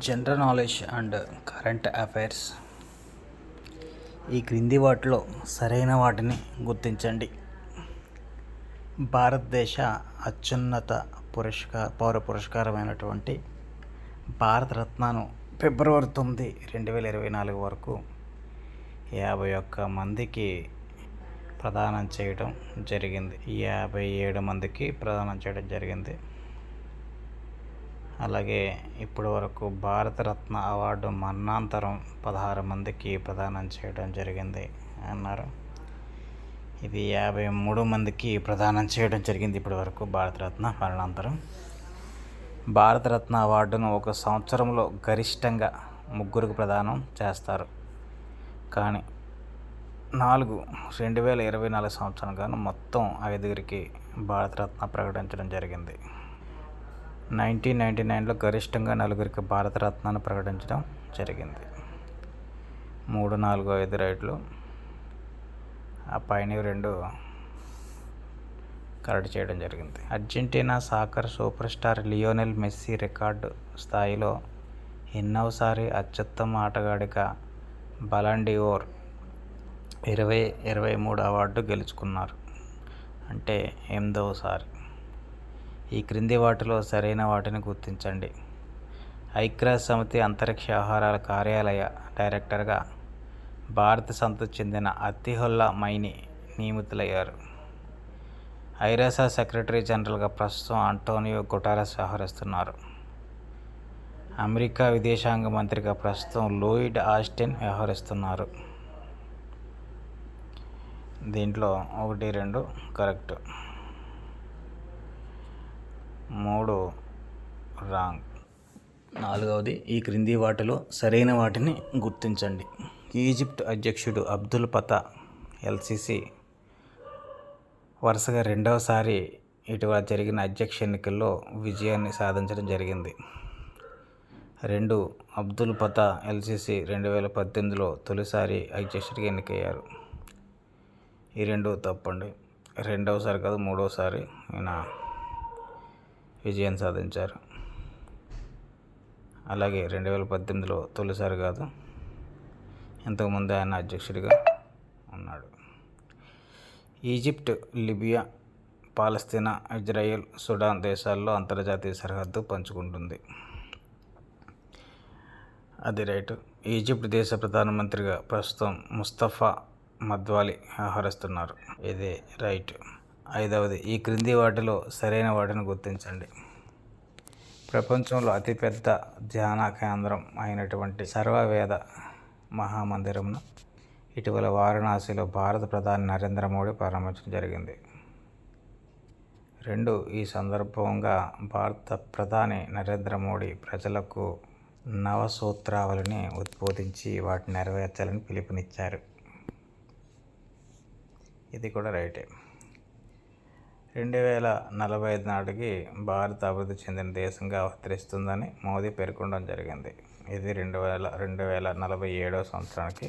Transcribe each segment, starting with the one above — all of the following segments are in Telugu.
General knowledge and current affairs. ఈ క్రింది వాటిలో సరైన వాటిని గుర్తించండి. భారతదేశ అత్యున్నత పౌర పురస్కారమైనటువంటి భారతరత్నను ఫిబ్రవరి 9, 2024 వరకు 51 మందికి ప్రదానం చేయడం జరిగింది. 57 మందికి ప్రదానం చేయడం జరిగింది. అలాగే ఇప్పటి వరకు భారతరత్న అవార్డు మరణాంతరం 16 మందికి ప్రదానం చేయడం జరిగింది అన్నారు. ఇది 53 మందికి ప్రదానం చేయడం జరిగింది ఇప్పటి వరకు భారతరత్న మరణాంతరం. భారతరత్న అవార్డును ఒక సంవత్సరంలో గరిష్టంగా 3 ప్రదానం చేస్తారు. కానీ 2024 సంవత్సరం గాను మొత్తం 5 భారతరత్న ప్రకటించడం జరిగింది. 1999లో గరిష్టంగా 4 భారతరత్నాన్ని ప్రకటించడం జరిగింది. 3, 4, 5 రైట్లు, ఆ పైన 2 కరెక్ట్ చేయడం జరిగింది. Argentina soccer super star Lionel Messi record స్థాయిలో ఎన్నోసారి అత్యుత్తమ ఆటగాడిగా బాలన్ డి'ఓర్ 2023 అవార్డు గెలుచుకున్నారు. అంటే 8వసారి. ఈ క్రింది వాటిలో సరైన వాటిని గుర్తించండి. ఐక్యరాజ్య సమితి అంతరిక్ష వ్యవహారాల కార్యాలయ డైరెక్టర్గా భారత సంతతికి చెందిన అతిహుల్లా మైని నియమితులయ్యారు. ఐరాస సెక్రటరీ జనరల్గా ప్రస్తుతం అంటోనియో గుటెరస్ వ్యవహరిస్తున్నారు. అమెరికా విదేశాంగ మంత్రిగా ప్రస్తుతం లోయిడ్ ఆస్టిన్ వ్యవహరిస్తున్నారు. దీంట్లో 1, 2 కరెక్ట్, 3 రాంగ్. 4వది, ఈ క్రింది వాటిలో సరైన వాటిని గుర్తించండి. ఈజిప్ట్ అధ్యక్షుడు అబ్దుల్ ఫతా ఎల్సిసి వరుసగా 2వసారి ఇటీవల జరిగిన అధ్యక్ష ఎన్నికల్లో విజయాన్ని సాధించడం జరిగింది. 2 అబ్దుల్ ఫతా ఎల్సిసి 2018లో తొలిసారి అధ్యక్షుడిగా ఎన్నికయ్యారు. ఈ 2 తప్పండి. 2వసారి కాదు, 3వసారి ఈయన విజయం సాధించారు. అలాగే 2018లో తొలిసారి కాదు, ఇంతకుముందు ఆయన అధ్యక్షుడిగా ఉన్నాడు. ఈజిప్ట్, లిబియా, పాలస్తీనా, ఇజ్రాయెల్, సుడాన్ దేశాల్లో అంతర్జాతీయ సరిహద్దు పంచుకుంటుంది. అది రైట్. ఈజిప్ట్ దేశ ప్రధానమంత్రిగా ప్రస్తుతం ముస్తఫా మద్వాలి వ్యవహరిస్తున్నారు. ఇది రైట్. 5వది, ఈ క్రింది వాటిలో సరైన వాటిని గుర్తించండి. ప్రపంచంలో అతిపెద్ద ధ్యాన కేంద్రం అయినటువంటి సర్వవేద మహామందిరంను ఇటీవల వారణాసిలో భారత ప్రధాని నరేంద్ర మోడీ ప్రారంభించడం జరిగింది. 2 ఈ సందర్భంగా భారత ప్రధాని నరేంద్ర మోడీ ప్రజలకు నవసూత్రావళిని ఉద్బోధించి వాటిని నెరవేర్చాలని పిలుపునిచ్చారు. ఇది కూడా రైటే. 2045 నాటికి భారత్ అభివృద్ధి చెందిన దేశంగా అవతరిస్తుందని మోదీ పేర్కొనడం జరిగింది. ఇది 2047వ సంవత్సరానికి.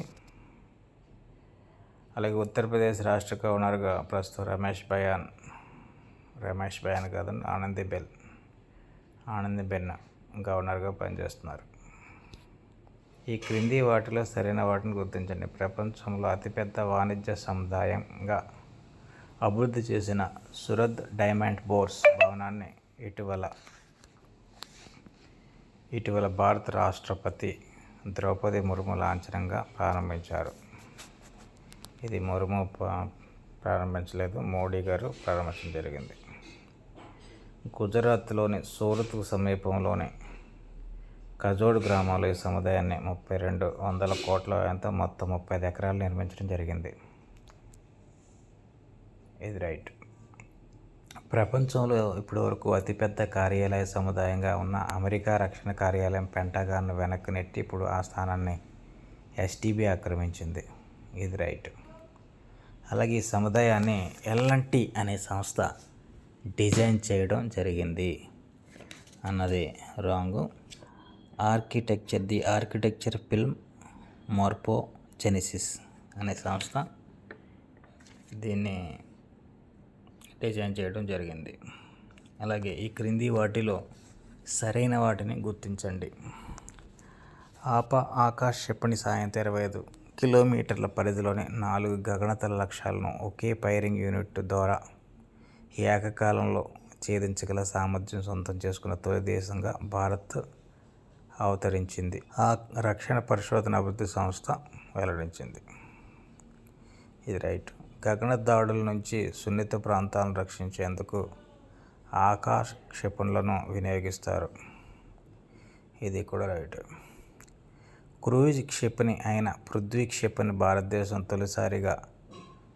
అలాగే ఉత్తరప్రదేశ్ రాష్ట్ర గవర్నర్గా ప్రస్తుతం రమేష్ బయాన్ కాదండి, ఆనందీబెన్ గవర్నర్గా పనిచేస్తున్నారు. ఈ క్రింది వాటిలో సరైన వాటిని గుర్తించండి. ప్రపంచంలో అతిపెద్ద వాణిజ్య సముదాయంగా అభివృద్ధి చేసిన సూరత్ డైమండ్ బోర్స్ భవనాన్ని ఇటీవల భారత రాష్ట్రపతి ద్రౌపది ముర్ము లాంఛనంగా ప్రారంభించారు. ఇది ముర్ము ప్రారంభించలేదు, మోడీ గారు ప్రారంభించడం జరిగింది. గుజరాత్లోని సూరత్కు సమీపంలోని కజోడ్ గ్రామంలో ఈ సముదాయాన్ని 3200 కోట్ల వ్యయంతో మొత్తం 35 ఎకరాలు నిర్మించడం జరిగింది. ఇది రైట్. ప్రపంచంలో ఇప్పటివరకు అతిపెద్ద కార్యాలయ సముదాయంగా ఉన్న అమెరికా రక్షణ కార్యాలయం పెంటగాన్ను వెనక్కి నెట్టి ఇప్పుడు ఆ స్థానాన్ని ఎస్టీబీ ఆక్రమించింది. ఇది రైట్. అలాగే ఈ సముదాయాన్ని ఎల్ఎన్టీ అనే సంస్థ డిజైన్ చేయడం జరిగింది అన్నది రాంగు. ఆర్కిటెక్చర్ ఫిల్మ్ మోర్ఫోజెనిసిస్ అనే సంస్థ దీన్ని డిజైన్ చేయడం జరిగింది. అలాగే ఈ క్రింది వాటిలో సరైన వాటిని గుర్తించండి. ఆకాశ క్షిపణి సాయంతో 25 కిలోమీటర్ల పరిధిలోని 4 గగనతల లక్ష్యాలను ఒకే ఫైరింగ్ యూనిట్ ద్వారా ఏకకాలంలో ఛేదించగల సామర్థ్యం సొంతం చేసుకున్న తొలి దేశంగా భారత్ అవతరించింది. ఆ రక్షణ పరిశోధన అభివృద్ధి సంస్థ వెల్లడించింది. ఇది రైట్. గగన దాడుల నుంచి సున్నిత ప్రాంతాలను రక్షించేందుకు ఆకాశ క్షిపణులను వినియోగిస్తారు. ఇది కూడా రైట్. క్రూయిజ్ క్షిపణి అయిన పృథ్వీ క్షిపణి భారతదేశం తొలిసారిగా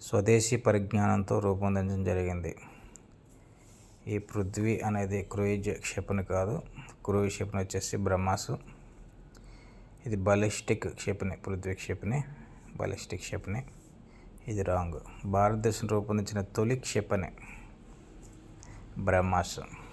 స్వదేశీ పరిజ్ఞానంతో రూపొందించడం జరిగింది. ఈ పృథ్వీ అనేది క్రూయిజ్ క్షిపణి కాదు. క్రూయిజ్ క్షిపణి వచ్చేసి బ్రహ్మాస్. ఇది బలిస్టిక్ క్షిపణి. పృథ్వీ క్షిపణి బలిస్టిక్ క్షిపణి. ఇది రాంగ్. భారతదేశం రూపొందించిన తొలి క్షిపణి బ్రహ్మాస్.